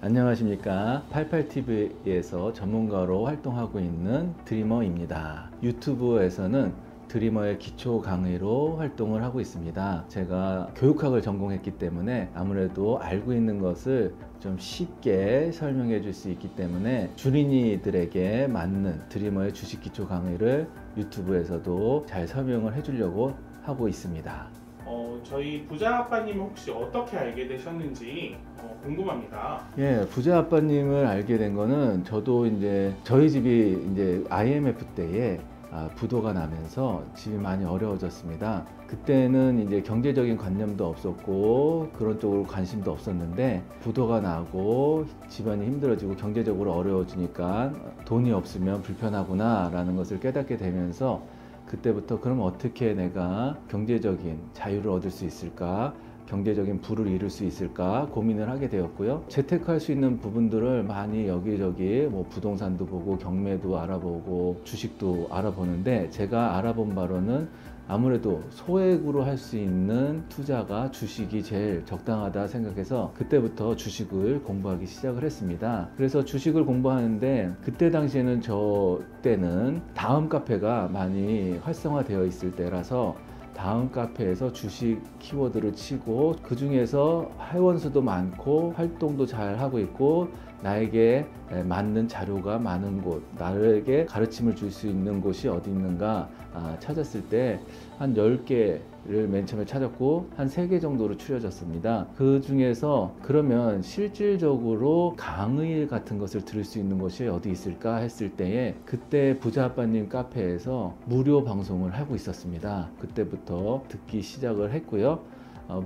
안녕하십니까. 88TV에서 전문가로 활동하고 있는 드리머입니다. 유튜브에서는 드리머의 기초 강의로 활동을 하고 있습니다. 제가 교육학을 전공했기 때문에 아무래도 알고 있는 것을 좀 쉽게 설명해 줄 수 있기 때문에 주린이들에게 맞는 드리머의 주식 기초 강의를 유튜브에서도 잘 설명을 해 주려고 하고 있습니다. 저희 부자 아빠님은 혹시 어떻게 알게 되셨는지 궁금합니다. 예, 부자 아빠님을 알게 된 거는 저도 이제 저희 집이 이제 IMF 때에 부도가 나면서 집이 많이 어려워졌습니다. 그때는 이제 경제적인 관념도 없었고 그런 쪽으로 관심도 없었는데 부도가 나고 집안이 힘들어지고 경제적으로 어려워지니까 돈이 없으면 불편하구나 라는 것을 깨닫게 되면서 그때부터 그럼 어떻게 내가 경제적인 자유를 얻을 수 있을까, 경제적인 부를 이룰 수 있을까 고민을 하게 되었고요. 재테크할 수 있는 부분들을 많이 여기저기 부동산도 보고 경매도 알아보고 주식도 알아보는데 제가 알아본 바로는 아무래도 소액으로 할 수 있는 투자가 주식이 제일 적당하다 생각해서 그때부터 주식을 공부하기 시작을 했습니다. 그래서 주식을 공부하는데 그때 당시에는 저 때는 다음 카페가 많이 활성화되어 있을 때라서 다음 카페에서 주식 키워드를 치고 그 중에서 회원수도 많고 활동도 잘 하고 있고 나에게 맞는 자료가 많은 곳, 나에게 가르침을 줄 수 있는 곳이 어디 있는가 찾았을 때 한 10개를 맨 처음에 찾았고 한 3개 정도로 추려졌습니다. 그 중에서 그러면 실질적으로 강의 같은 것을 들을 수 있는 곳이 어디 있을까 했을 때에 그때 부자아빠님 카페에서 무료 방송을 하고 있었습니다. 그때부터 듣기 시작을 했고요.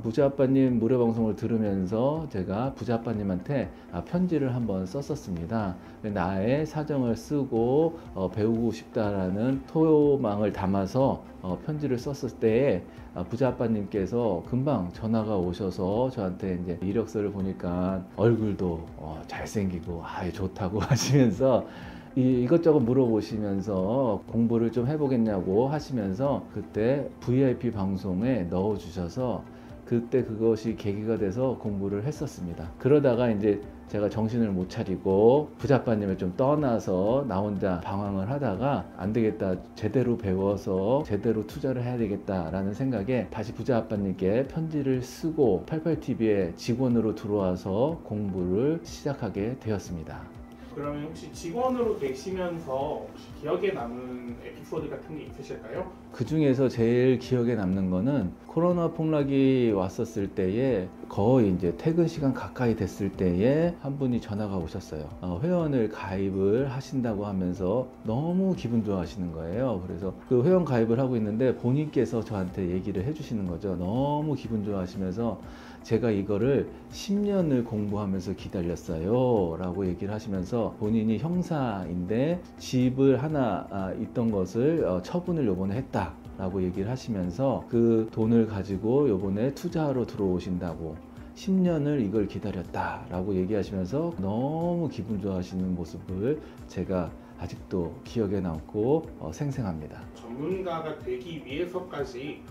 부자아빠님 무료 방송을 들으면서 제가 부자아빠님한테 편지를 한번 썼었습니다. 나의 사정을 쓰고 배우고 싶다라는 소망을 담아서 편지를 썼을 때에 부자아빠님께서 금방 전화가 오셔서 저한테 이제 이력서를 보니까 얼굴도 잘생기고 좋다고 하시면서 이것저것 물어보시면서 공부를 좀 해보겠냐고 하시면서 그때 VIP 방송에 넣어주셔서 그때 그것이 계기가 돼서 공부를 했었습니다. 그러다가 이제 제가 정신을 못 차리고 부자아빠님을 좀 떠나서 나 혼자 방황을 하다가 안 되겠다, 제대로 배워서 제대로 투자를 해야 되겠다라는 생각에 다시 부자아빠님께 편지를 쓰고 88TV에 직원으로 들어와서 공부를 시작하게 되었습니다. 그러면 혹시 직원으로 계시면서 혹시 기억에 남는 에피소드 같은 게 있으실까요? 그 중에서 제일 기억에 남는 거는 코로나 폭락이 왔었을 때에 거의 이제 퇴근 시간 가까이 됐을 때에 한 분이 전화가 오셨어요. 회원을 가입을 하신다고 하면서 너무 기분 좋아하시는 거예요. 그래서 그 회원 가입을 하고 있는데 본인께서 저한테 얘기를 해주시는 거죠. 너무 기분 좋아하시면서 제가 이거를 10년을 공부하면서 기다렸어요 라고 얘기를 하시면서 본인이 형사인데 집을 하나 있던 것을 처분을 요번에 했다 라고 얘기를 하시면서 그 돈을 가지고 요번에 투자하러 들어오신다고 10년을 이걸 기다렸다 라고 얘기하시면서 너무 기분 좋아하시는 모습을 제가 아직도 기억에 남고 생생합니다. 전문가가 되기 위해서까지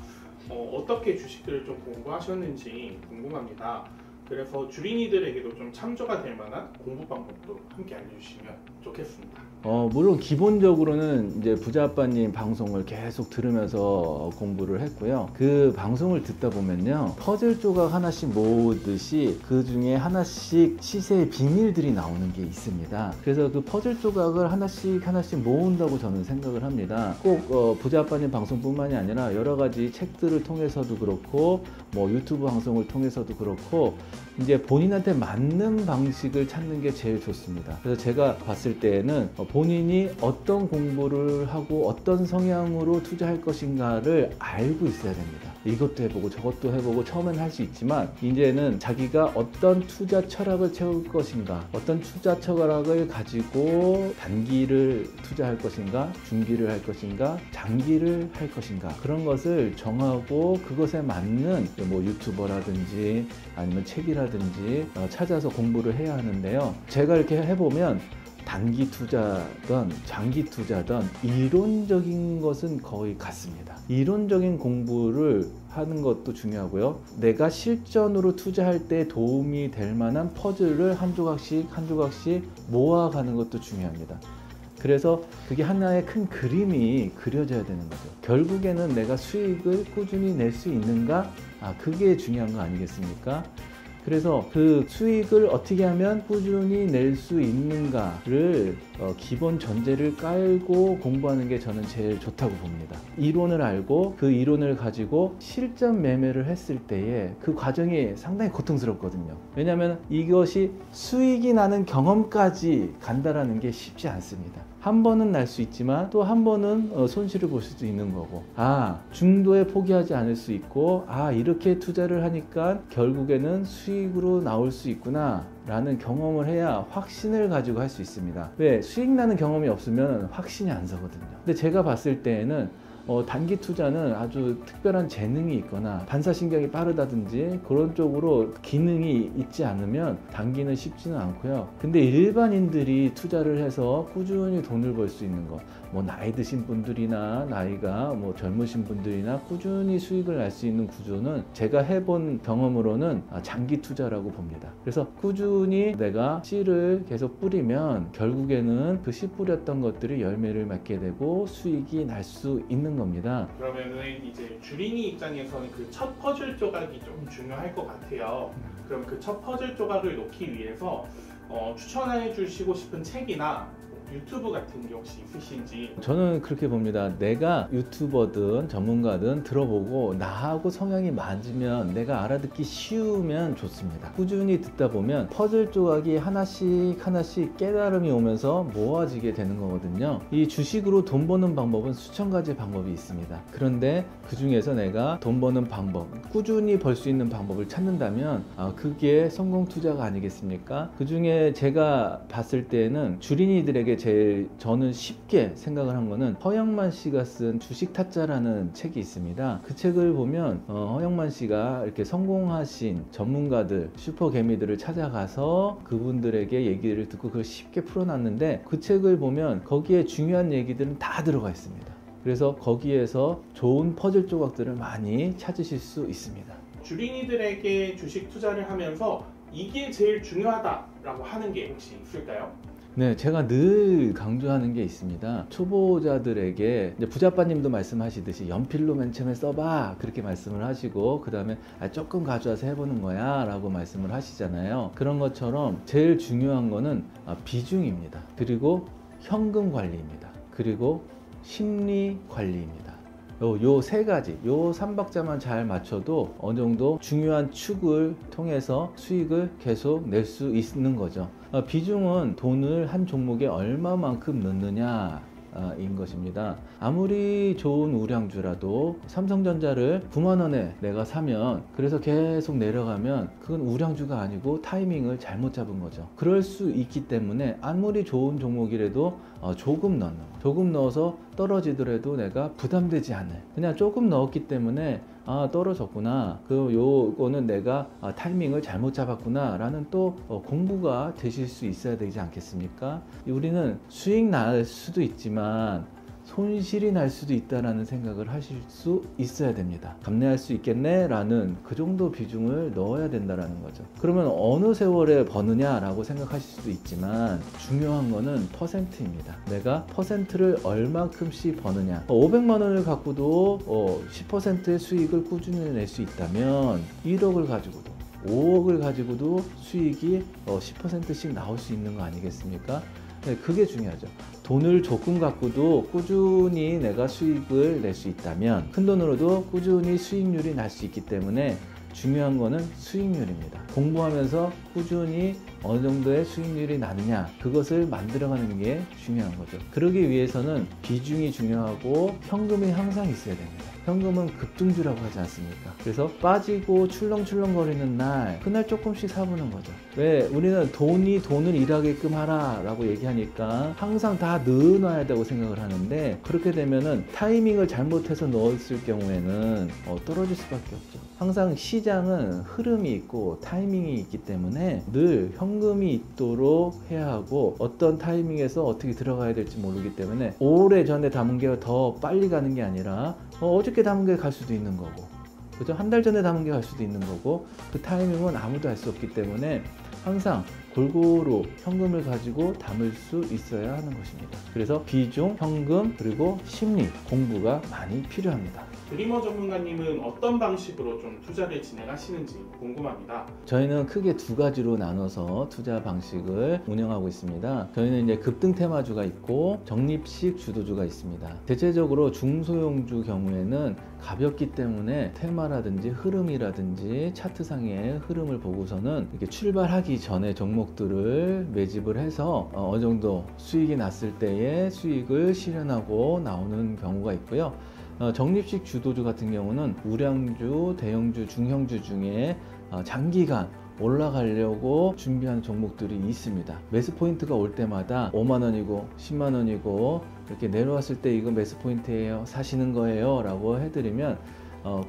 어떻게 주식들을 좀 공부하셨는지 궁금합니다. 그래서 주린이들에게도 좀 참조가 될 만한 공부 방법도 함께 알려주시면 좋겠습니다. 물론 기본적으로는 이제 부자아빠님 방송을 계속 들으면서 공부를 했고요. 그 방송을 듣다 보면요, 퍼즐 조각 하나씩 모으듯이 그 중에 하나씩 시세의 비밀들이 나오는 게 있습니다. 그래서 그 퍼즐 조각을 하나씩 모은다고 저는 생각을 합니다. 꼭 부자아빠님 방송뿐만이 아니라 여러 가지 책들을 통해서도 그렇고 유튜브 방송을 통해서도 그렇고 이제 본인한테 맞는 방식을 찾는 게 제일 좋습니다. 그래서 제가 봤을 때에는 본인이 어떤 공부를 하고 어떤 성향으로 투자할 것인가를 알고 있어야 됩니다. 이것도 해보고 저것도 해보고 처음엔 할 수 있지만 이제는 자기가 어떤 투자 철학을 채울 것인가, 어떤 투자 철학을 가지고 단기를 투자할 것인가, 중기를 할 것인가, 장기를 할 것인가, 그런 것을 정하고 그것에 맞는 유튜버라든지 아니면 책이라든지 찾아서 공부를 해야 하는데요. 제가 이렇게 해보면 단기 투자든 장기 투자든 이론적인 것은 거의 같습니다. 이론적인 공부를 하는 것도 중요하고요. 내가 실전으로 투자할 때 도움이 될 만한 퍼즐을 한 조각씩 모아가는 것도 중요합니다. 그래서 그게 하나의 큰 그림이 그려져야 되는 거죠. 결국에는 내가 수익을 꾸준히 낼 수 있는가? 그게 중요한 거 아니겠습니까? 그래서 그 수익을 어떻게 하면 꾸준히 낼 수 있는가를 기본 전제를 깔고 공부하는 게 저는 제일 좋다고 봅니다. 이론을 알고 그 이론을 가지고 실전 매매를 했을 때에 그 과정이 상당히 고통스럽거든요. 왜냐하면 이것이 수익이 나는 경험까지 간다라는 게 쉽지 않습니다. 한 번은 날 수 있지만 또 한 번은 손실을 볼 수도 있는 거고, 중도에 포기하지 않을 수 있고, 이렇게 투자를 하니까 결국에는 수익으로 나올 수 있구나 라는 경험을 해야 확신을 가지고 할 수 있습니다. 왜? 수익 나는 경험이 없으면 확신이 안 서거든요. 근데 제가 봤을 때에는 단기 투자는 아주 특별한 재능이 있거나 반사신경이 빠르다든지 그런 쪽으로 기능이 있지 않으면 단기는 쉽지는 않고요. 근데 일반인들이 투자를 해서 꾸준히 돈을 벌 수 있는 거, 나이 드신 분들이나 나이가 젊으신 분들이나 꾸준히 수익을 낼 수 있는 구조는 제가 해본 경험으로는 장기 투자라고 봅니다. 그래서 꾸준히 내가 씨를 계속 뿌리면 결국에는 그 씨 뿌렸던 것들이 열매를 맺게 되고 수익이 날 수 있는 겁니다. 그러면은 이제 주린이 입장에서는 그 첫 퍼즐 조각이 좀 중요할 것 같아요. 그럼 그 첫 퍼즐 조각을 놓기 위해서 추천해 주시고 싶은 책이나 유튜브 같은 게 혹시 있으신지? 저는 그렇게 봅니다. 내가 유튜버든 전문가든 들어보고 나하고 성향이 맞으면, 내가 알아듣기 쉬우면 좋습니다. 꾸준히 듣다 보면 퍼즐 조각이 하나씩 깨달음이 오면서 모아지게 되는 거거든요. 이 주식으로 돈 버는 방법은 수천 가지 방법이 있습니다. 그런데 그 중에서 내가 돈 버는 방법, 꾸준히 벌 수 있는 방법을 찾는다면 그게 성공 투자가 아니겠습니까? 그 중에 제가 봤을 때는 주린이들에게 제일 저는 쉽게 생각을 한 거는 허영만 씨가 쓴 주식 타짜라는 책이 있습니다. 그 책을 보면 허영만 씨가 이렇게 성공하신 전문가들, 슈퍼개미들을 찾아가서 그분들에게 얘기를 듣고 그걸 쉽게 풀어놨는데, 그 책을 보면 거기에 중요한 얘기들은 다 들어가 있습니다. 그래서 거기에서 좋은 퍼즐 조각들을 많이 찾으실 수 있습니다. 주린이들에게 주식 투자를 하면서 이게 제일 중요하다라고 하는 게 혹시 있을까요? 네, 제가 늘 강조하는 게 있습니다. 초보자들에게 이제 부자빠님도 말씀하시듯이 연필로 맨 처음에 써봐 그렇게 말씀을 하시고, 그 다음에 조금 가져와서 해보는 거야 라고 말씀을 하시잖아요. 그런 것처럼 제일 중요한 거는 비중입니다. 그리고 현금 관리입니다. 그리고 심리 관리입니다. 요 세 가지, 요 3박자만 잘 맞춰도 어느 정도 중요한 축을 통해서 수익을 계속 낼 수 있는 거죠. 비중은 돈을 한 종목에 얼마만큼 넣느냐 인 것입니다. 아무리 좋은 우량주라도 삼성전자를 9만 원에 내가 사면, 그래서 계속 내려가면 그건 우량주가 아니고 타이밍을 잘못 잡은 거죠. 그럴 수 있기 때문에 아무리 좋은 종목이라도 조금 넣어서 떨어지더라도 내가 부담되지 않을, 그냥 조금 넣었기 때문에 떨어졌구나, 요거는 내가 타이밍을 잘못 잡았구나 라는 또 공부가 되실 수 있어야 되지 않겠습니까? 우리는 수익 날 수도 있지만 손실이 날 수도 있다라는 생각을 하실 수 있어야 됩니다. 감내할 수 있겠네 라는 그 정도 비중을 넣어야 된다라는 거죠. 그러면 어느 세월에 버느냐라고 생각하실 수도 있지만 중요한 거는 퍼센트입니다. 내가 퍼센트를 얼마큼씩 버느냐. 500만 원을 갖고도 10%의 수익을 꾸준히 낼 수 있다면 1억을 가지고도 5억을 가지고도 수익이 10%씩 나올 수 있는 거 아니겠습니까? 네, 그게 중요하죠. 돈을 조금 갖고도 꾸준히 내가 수익을 낼 수 있다면 큰 돈으로도 꾸준히 수익률이 날 수 있기 때문에 중요한 거는 수익률입니다. 공부하면서 꾸준히 어느 정도의 수익률이 나느냐, 그것을 만들어가는 게 중요한 거죠. 그러기 위해서는 비중이 중요하고 현금이 항상 있어야 됩니다. 현금은 급등주라고 하지 않습니까? 그래서 빠지고 출렁출렁거리는 날, 그날 조금씩 사보는 거죠. 왜? 우리는 돈을 일하게끔 하라 라고 얘기하니까 항상 다 넣어놔야 되고 생각을 하는데, 그렇게 되면은 타이밍을 잘못해서 넣었을 경우에는 떨어질 수밖에 없죠. 항상 시장은 흐름이 있고 타이밍이 있기 때문에 늘 현금이 있도록 해야 하고, 어떤 타이밍에서 어떻게 들어가야 될지 모르기 때문에 오래전에 담은 게 더 빨리 가는 게 아니라 어저께 담은 게 갈 수도 있는 거고, 그죠? 한 달 전에 담은 게 갈 수도 있는 거고, 그 타이밍은 아무도 알 수 없기 때문에 항상 골고루 현금을 가지고 담을 수 있어야 하는 것입니다. 그래서 비중, 현금, 그리고 심리 공부가 많이 필요합니다. 드리머 전문가님은 어떤 방식으로 좀 투자를 진행하시는지 궁금합니다. 저희는 크게 두 가지로 나눠서 투자 방식을 운영하고 있습니다. 저희는 이제 급등 테마주가 있고 적립식 주도주가 있습니다. 대체적으로 중소형주 경우에는 가볍기 때문에 테마라든지 흐름이라든지 차트상의 흐름을 보고서는 이렇게 출발하기 전에 종목들을 매집을 해서 어느 정도 수익이 났을 때의 수익을 실현하고 나오는 경우가 있고요. 적립식 주도주 같은 경우는 우량주, 대형주, 중형주 중에 장기간 올라가려고 준비하는 종목들이 있습니다. 매수 포인트가 올 때마다 5만원이고 10만원이고 이렇게 내려왔을 때 이거 매수 포인트예요, 사시는 거예요 라고 해드리면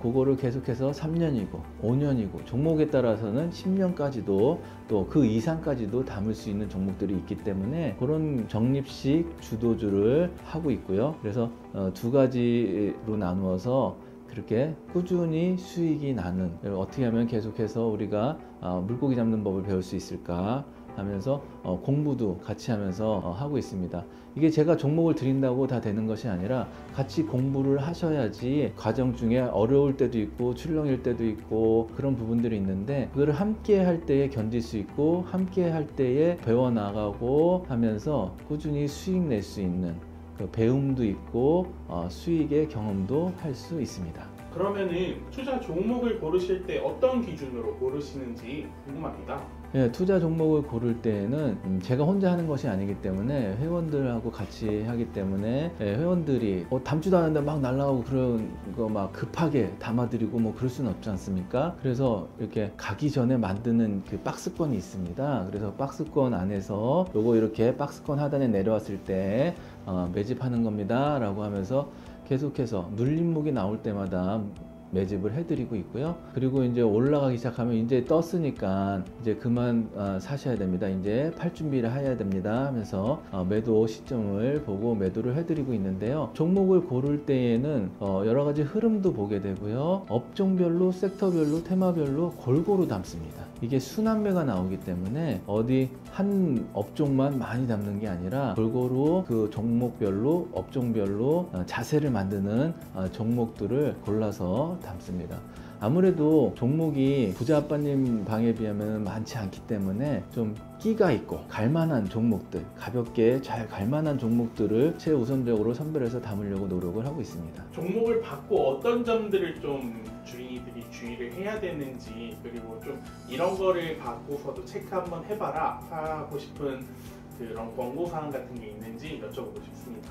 그거를 계속해서 3년이고 5년이고 종목에 따라서는 10년까지도 또 그 이상까지도 담을 수 있는 종목들이 있기 때문에 그런 적립식 주도주를 하고 있고요. 그래서 두 가지로 나누어서 그렇게 꾸준히 수익이 나는, 어떻게 하면 계속해서 우리가 물고기 잡는 법을 배울 수 있을까 하면서 공부도 같이 하면서 하고 있습니다. 이게 제가 종목을 드린다고 다 되는 것이 아니라 같이 공부를 하셔야지 과정 중에 어려울 때도 있고 출렁일 때도 있고 그런 부분들이 있는데, 그거를 함께 할 때에 견딜 수 있고 함께 할 때에 배워나가고 하면서 꾸준히 수익 낼 수 있는 그 배움도 있고 수익의 경험도 할 수 있습니다. 그러면은 투자 종목을 고르실 때 어떤 기준으로 고르시는지 궁금합니다. 예, 투자 종목을 고를 때에는 제가 혼자 하는 것이 아니기 때문에 회원들하고 같이 하기 때문에 회원들이 담지도 않았는데 막 날라오고 그런 거 막 급하게 담아드리고 뭐 그럴 수는 없지 않습니까? 그래서 이렇게 가기 전에 만드는 그 박스권이 있습니다. 그래서 박스권 안에서 요거 이렇게 박스권 하단에 내려왔을 때 매집하는 겁니다 라고 하면서 계속해서 눌림목이 나올 때마다 매집을 해드리고 있고요. 그리고 이제 올라가기 시작하면 이제 떴으니까 이제 그만 사셔야 됩니다. 이제 팔 준비를 해야 됩니다 하면서 매도 시점을 보고 매도를 해드리고 있는데요. 종목을 고를 때에는 여러 가지 흐름도 보게 되고요. 업종별로, 섹터별로, 테마별로 골고루 담습니다. 이게 순환매가 나오기 때문에 어디 한 업종만 많이 담는 게 아니라 골고루 그 종목별로, 업종별로 자세를 만드는 종목들을 골라서 담습니다. 아무래도 종목이 부자 아빠님 방에 비하면 많지 않기 때문에 좀 끼가 있고 갈만한 종목들, 가볍게 잘 갈만한 종목들을 최우선적으로 선별해서 담으려고 노력을 하고 있습니다. 종목을 받고 어떤 점들을 좀 주인들이 주의를 해야 되는지, 그리고 좀 이런 거를 받고서도 체크 한번 해봐라 하고 싶은 그런 권고사항 같은 게 있는지 여쭤보고 싶습니다.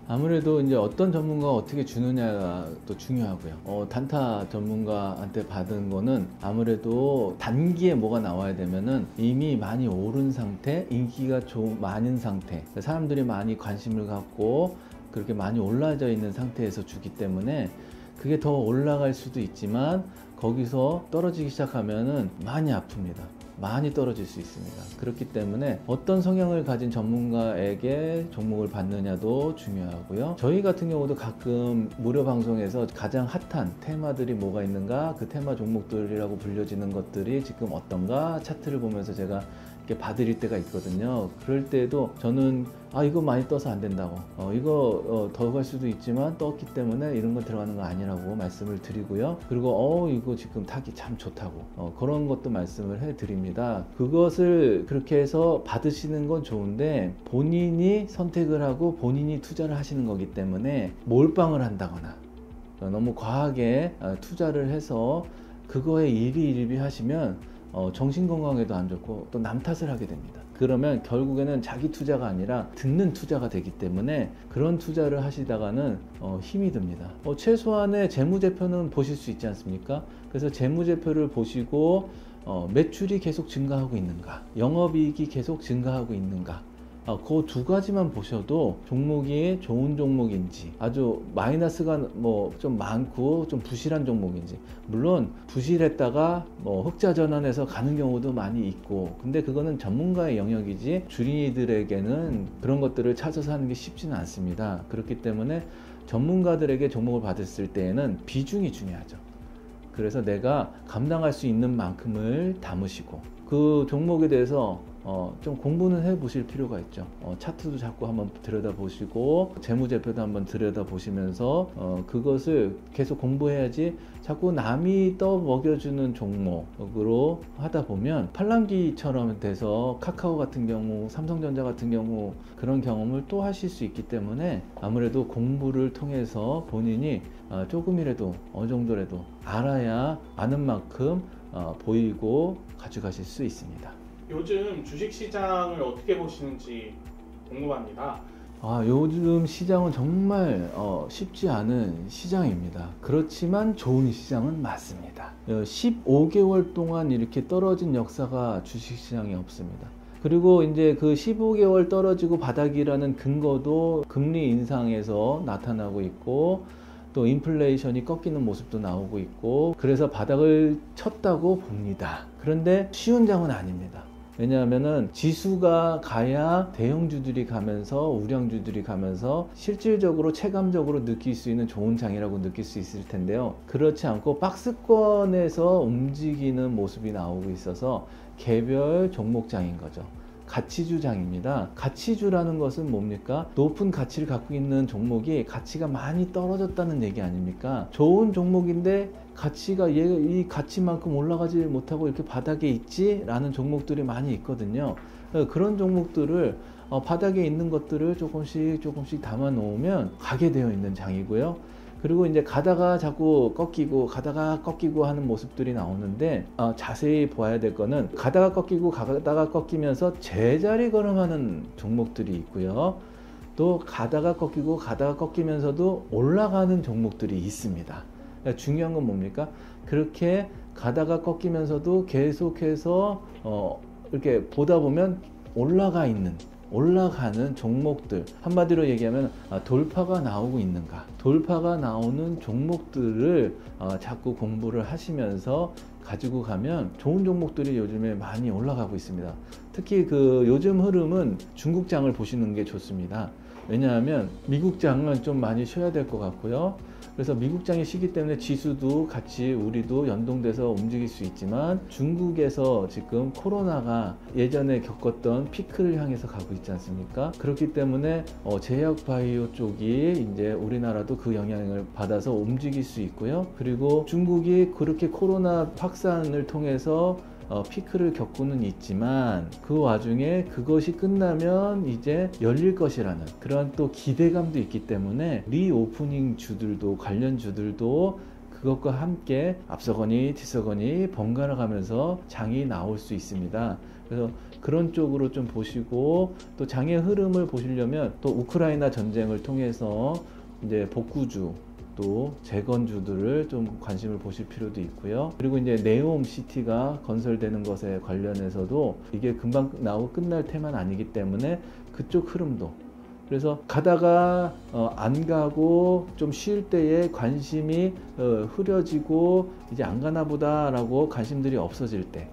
아무래도 이제 어떤 전문가가 어떻게 주느냐가 또 중요하고요. 단타 전문가한테 받은 거는 아무래도 단기에 뭐가 나와야 되면은 이미 많이 오른 상태, 인기가 좀 많은 상태, 사람들이 많이 관심을 갖고 그렇게 많이 올라져 있는 상태에서 주기 때문에 그게 더 올라갈 수도 있지만 거기서 떨어지기 시작하면은 많이 아픕니다. 많이 떨어질 수 있습니다. 그렇기 때문에 어떤 성향을 가진 전문가에게 종목을 받느냐도 중요하고요. 저희 같은 경우도 가끔 무료 방송에서 가장 핫한 테마들이 뭐가 있는가, 그 테마 종목들이라고 불려지는 것들이 지금 어떤가 차트를 보면서 제가 이렇게 봐드릴 때가 있거든요. 그럴 때도 저는 이거 많이 떠서 안 된다고, 이거 더 갈 수도 있지만 떴기 때문에 이런 거 들어가는 거 아니라고 말씀을 드리고요. 그리고 이거 지금 타기 참 좋다고 그런 것도 말씀을 해드립니다. 그것을 그렇게 해서 받으시는 건 좋은데 본인이 선택을 하고 본인이 투자를 하시는 거기 때문에 몰빵을 한다거나 너무 과하게 투자를 해서 그거에 일희일비 하시면 정신건강에도 안 좋고 또 남 탓을 하게 됩니다. 그러면 결국에는 자기 투자가 아니라 듣는 투자가 되기 때문에 그런 투자를 하시다가는 힘이 듭니다. 최소한의 재무제표는 보실 수 있지 않습니까? 그래서 재무제표를 보시고 매출이 계속 증가하고 있는가, 영업이익이 계속 증가하고 있는가, 그 두 가지만 보셔도 종목이 좋은 종목인지, 아주 마이너스가 뭐 좀 많고 좀 부실한 종목인지, 물론 부실했다가 뭐 흑자 전환해서 가는 경우도 많이 있고, 근데 그거는 전문가의 영역이지 주린이들에게는 그런 것들을 찾아서 하는 게 쉽지는 않습니다. 그렇기 때문에 전문가들에게 종목을 받았을 때에는 비중이 중요하죠. 그래서 내가 감당할 수 있는 만큼을 담으시고 그 종목에 대해서 좀 공부는 해 보실 필요가 있죠. 차트도 자꾸 한번 들여다보시고 재무제표도 한번 들여다보시면서 그것을 계속 공부해야지, 자꾸 남이 떠먹여주는 종목으로 하다 보면 팔랑귀처럼 돼서 카카오 같은 경우, 삼성전자 같은 경우 그런 경험을 또 하실 수 있기 때문에 아무래도 공부를 통해서 본인이 조금이라도 어느 정도라도 알아야 아는 만큼 보이고 가져가실 수 있습니다. 요즘 주식시장을 어떻게 보시는지 궁금합니다. 요즘 시장은 정말 쉽지 않은 시장입니다. 그렇지만 좋은 시장은 맞습니다. 15개월 동안 이렇게 떨어진 역사가 주식시장에 없습니다. 그리고 이제 그 15개월 떨어지고 바닥이라는 근거도 금리 인상에서 나타나고 있고, 또 인플레이션이 꺾이는 모습도 나오고 있고, 그래서 바닥을 쳤다고 봅니다. 그런데 쉬운 장은 아닙니다. 왜냐하면은 지수가 가야 대형주들이 가면서 우량주들이 가면서 실질적으로 체감적으로 느낄 수 있는 좋은 장이라고 느낄 수 있을 텐데요. 그렇지 않고 박스권에서 움직이는 모습이 나오고 있어서 개별 종목장인 거죠. 가치주장입니다. 가치주라는 것은 뭡니까? 높은 가치를 갖고 있는 종목이 가치가 많이 떨어졌다는 얘기 아닙니까? 좋은 종목인데 가치가 이 가치만큼 올라가지 못하고 이렇게 바닥에 있지? 라는 종목들이 많이 있거든요. 그런 종목들을 바닥에 있는 것들을 조금씩 담아 놓으면 가게 되어 있는 장이고요. 그리고 이제 가다가 자꾸 꺾이고 가다가 꺾이고 하는 모습들이 나오는데, 자세히 봐야 될 거는 가다가 꺾이면서 제자리 걸음하는 종목들이 있고요. 또 가다가 꺾이고 가다가 꺾이면서도 올라가는 종목들이 있습니다. 그러니까 중요한 건 뭡니까? 그렇게 가다가 꺾이면서도 계속해서 이렇게 보다 보면 올라가는 종목들, 한마디로 얘기하면 돌파가 나오고 있는가, 돌파가 나오는 종목들을 자꾸 공부를 하시면서 가지고 가면 좋은 종목들이 요즘에 많이 올라가고 있습니다. 특히 그 요즘 흐름은 중국장을 보시는 게 좋습니다. 왜냐하면 미국장은 좀 많이 쉬어야 될 것 같고요. 그래서 미국장이 쉬기 때문에 지수도 같이 우리도 연동돼서 움직일 수 있지만, 중국에서 지금 코로나가 예전에 겪었던 피크를 향해서 가고 있지 않습니까? 그렇기 때문에 제약바이오 쪽이 이제 우리나라도 그 영향을 받아서 움직일 수 있고요. 그리고 중국이 그렇게 코로나 확산을 통해서 피크를 겪고는 있지만, 그 와중에 그것이 끝나면 이제 열릴 것이라는 그런 또 기대감도 있기 때문에 리오프닝 주들도, 관련 주들도 그것과 함께 앞서거니 뒤서거니 번갈아 가면서 장이 나올 수 있습니다. 그래서 그런 쪽으로 좀 보시고, 또 장의 흐름을 보시려면 또 우크라이나 전쟁을 통해서 이제 복구주, 또 재건주들을 좀 관심을 보실 필요도 있고요. 그리고 이제 네옴시티가 건설되는 것에 관련해서도 이게 금방 나오고 끝날 테만 아니기 때문에 그쪽 흐름도, 그래서 가다가 안 가고 좀 쉴 때에 관심이 흐려지고 이제 안 가나 보다 라고 관심들이 없어질 때,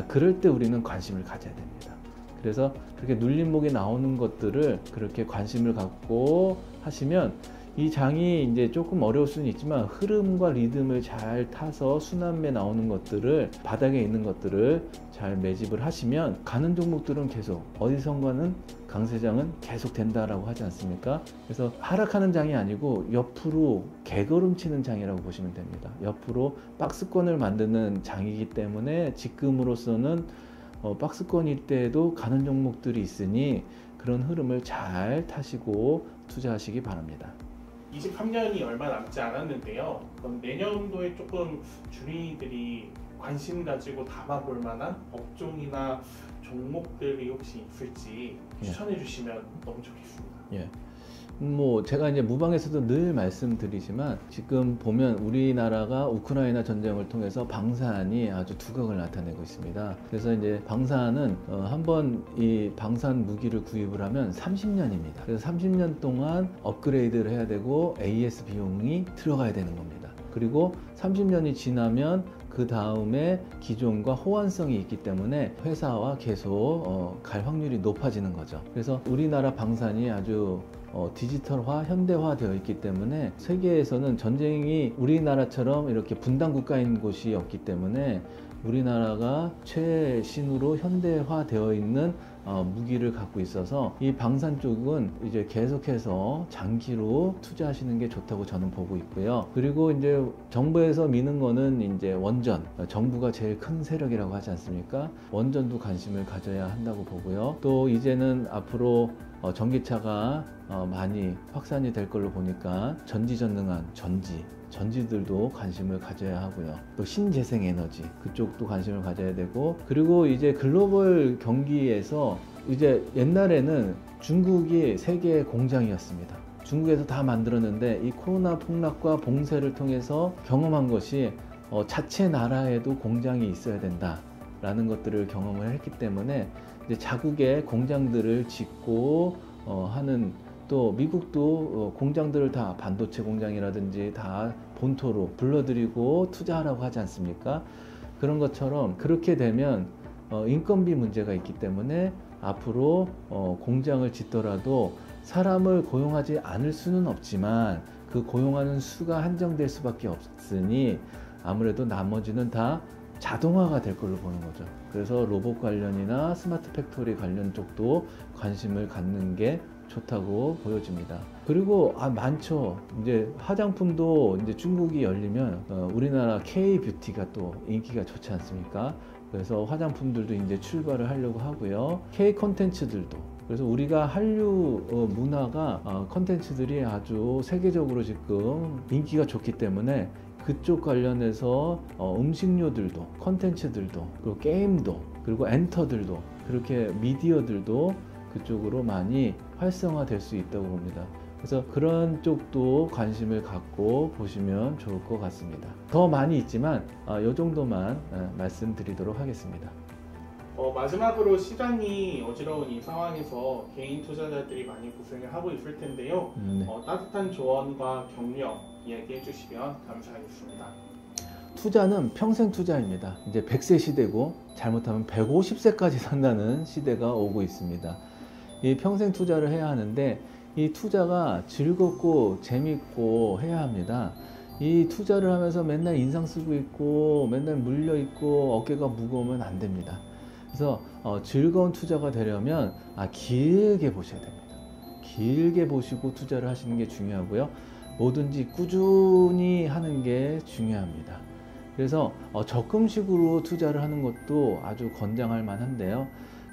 그럴 때 우리는 관심을 가져야 됩니다. 그래서 그렇게 눌림목이 나오는 것들을 그렇게 관심을 갖고 하시면, 이 장이 이제 조금 어려울 수는 있지만 흐름과 리듬을 잘 타서 순환매 나오는 것들을, 바닥에 있는 것들을 잘 매집을 하시면 가는 종목들은 계속, 어디선가는 강세장은 계속 된다라고 하지 않습니까? 그래서 하락하는 장이 아니고 옆으로 개걸음치는 장이라고 보시면 됩니다. 옆으로 박스권을 만드는 장이기 때문에 지금으로서는 박스권일 때에도 가는 종목들이 있으니 그런 흐름을 잘 타시고 투자하시기 바랍니다. 23년이 얼마 남지 않았는데요. 그럼 내년도에 조금 주린이들이 관심 가지고 담아볼 만한 업종이나 종목들이 혹시 있을지 추천해 주시면 너무 좋겠습니다. 예. 뭐 제가 이제 무방에서도 늘 말씀드리지만 지금 보면 우리나라가 우크라이나 전쟁을 통해서 방산이 아주 두각을 나타내고 있습니다. 그래서 이제 방산은 한번 이 방산 무기를 구입을 하면 30년입니다. 그래서 30년 동안 업그레이드를 해야 되고 AS 비용이 들어가야 되는 겁니다. 그리고 30년이 지나면 그 다음에 기존과 호환성이 있기 때문에 회사와 계속 갈 확률이 높아지는 거죠. 그래서 우리나라 방산이 아주 디지털화, 현대화 되어 있기 때문에 세계에서는 전쟁이 우리나라처럼 이렇게 분단 국가인 곳이 없기 때문에 우리나라가 최신으로 현대화 되어 있는 무기를 갖고 있어서 이 방산 쪽은 이제 계속해서 장기로 투자하시는 게 좋다고 저는 보고 있고요. 그리고 이제 정부에서 미는 거는 이제 원전, 정부가 제일 큰 세력이라고 하지 않습니까? 원전도 관심을 가져야 한다고 보고요. 또 이제는 앞으로 전기차가 많이 확산이 될 걸로 보니까 전지전능한 전지들도 관심을 가져야 하고요. 또 신재생에너지 그쪽도 관심을 가져야 되고, 그리고 이제 글로벌 경기에서 이제 옛날에는 중국이 세계의 공장이었습니다. 중국에서 다 만들었는데 이 코로나 폭락과 봉쇄를 통해서 경험한 것이 자체 나라에도 공장이 있어야 된다라는 것들을 경험을 했기 때문에 이제 자국의 공장들을 짓고 하는, 또 미국도 공장들을 다 반도체 공장이라든지 다 본토로 불러들이고 투자하라고 하지 않습니까? 그런 것처럼 그렇게 되면 인건비 문제가 있기 때문에 앞으로 공장을 짓더라도 사람을 고용하지 않을 수는 없지만 그 고용하는 수가 한정될 수밖에 없으니 아무래도 나머지는 다 자동화가 될 걸로 보는 거죠. 그래서 로봇 관련이나 스마트 팩토리 관련 쪽도 관심을 갖는 게 좋다고 보여집니다. 그리고 많죠. 이제 화장품도 이제 중국이 열리면 우리나라 K-뷰티가 또 인기가 좋지 않습니까? 그래서 화장품들도 이제 출발을 하려고 하고요. K 콘텐츠들도, 그래서 우리가 한류 문화가 콘텐츠들이 아주 세계적으로 지금 인기가 좋기 때문에 그쪽 관련해서 음식료들도, 콘텐츠들도, 그리고 게임도, 그리고 엔터들도, 그렇게 미디어들도 그쪽으로 많이 활성화될 수 있다고 봅니다. 그래서 그런 쪽도 관심을 갖고 보시면 좋을 것 같습니다. 더 많이 있지만 이 정도만 말씀드리도록 하겠습니다. 마지막으로 시간이 어지러운 이 상황에서 개인 투자자들이 많이 고생을 하고 있을 텐데요. 네. 따뜻한 조언과 격려 이야기해 주시면 감사하겠습니다. 투자는 평생 투자입니다. 이제 100세 시대고 잘못하면 150세까지 산다는 시대가 오고 있습니다. 이 평생 투자를 해야 하는데 이 투자가 즐겁고 재밌고 해야 합니다. 이 투자를 하면서 맨날 인상 쓰고 있고 맨날 물려 있고 어깨가 무거우면 안 됩니다. 그래서 즐거운 투자가 되려면 길게 보셔야 됩니다. 길게 보시고 투자를 하시는 게 중요하고요. 뭐든지 꾸준히 하는 게 중요합니다. 그래서 적금식으로 투자를 하는 것도 아주 권장할 만한데요.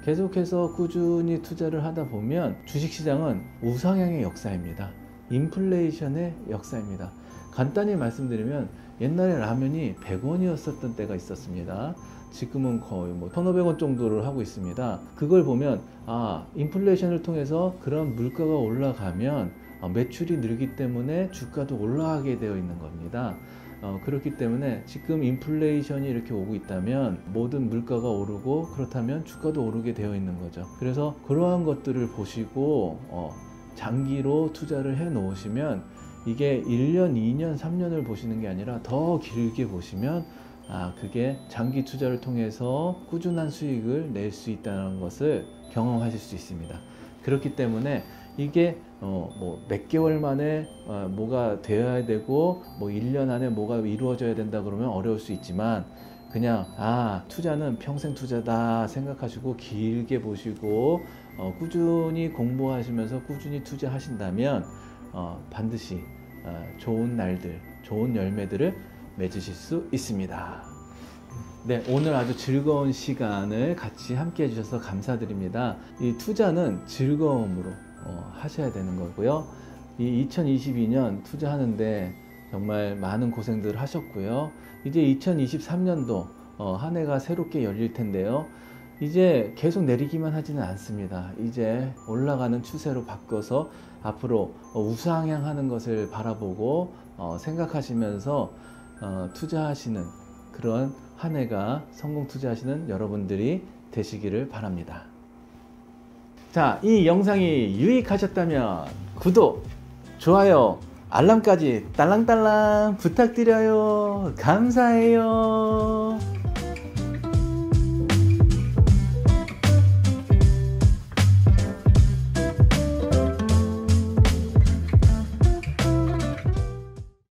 계속해서 꾸준히 투자를 하다 보면 주식시장은 우상향의 역사입니다. 인플레이션의 역사입니다. 간단히 말씀드리면 옛날에 라면이 100원이었었던 때가 있었습니다. 지금은 거의 1,500원 정도를 하고 있습니다. 그걸 보면 인플레이션을 통해서 그런 물가가 올라가면 매출이 늘기 때문에 주가도 올라가게 되어 있는 겁니다. 그렇기 때문에 지금 인플레이션이 이렇게 오고 있다면 모든 물가가 오르고 그렇다면 주가도 오르게 되어 있는 거죠. 그래서 그러한 것들을 보시고 장기로 투자를 해 놓으시면 이게 1년, 2년, 3년을 보시는 게 아니라 더 길게 보시면 그게 장기 투자를 통해서 꾸준한 수익을 낼 수 있다는 것을 경험하실 수 있습니다. 그렇기 때문에 이게 몇 개월 만에 뭐가 되어야 되고 1년 안에 뭐가 이루어져야 된다 그러면 어려울 수 있지만 그냥 투자는 평생 투자다 생각하시고 길게 보시고 꾸준히 공부하시면서 꾸준히 투자하신다면 반드시 좋은 날들, 좋은 열매들을 맺으실 수 있습니다. 네, 오늘 아주 즐거운 시간을 같이 함께 해주셔서 감사드립니다. 이 투자는 즐거움으로 하셔야 되는 거고요. 이 2022년 투자하는데 정말 많은 고생들 하셨고요. 이제 2023년도 한 해가 새롭게 열릴 텐데요. 이제 계속 내리기만 하지는 않습니다. 이제 올라가는 추세로 바꿔서 앞으로 우상향하는 것을 바라보고 생각하시면서 투자하시는 그런 한 해가 성공 투자하시는 여러분들이 되시기를 바랍니다. 자, 이 영상이 유익하셨다면 구독, 좋아요, 알람까지 딸랑딸랑 부탁드려요. 감사해요.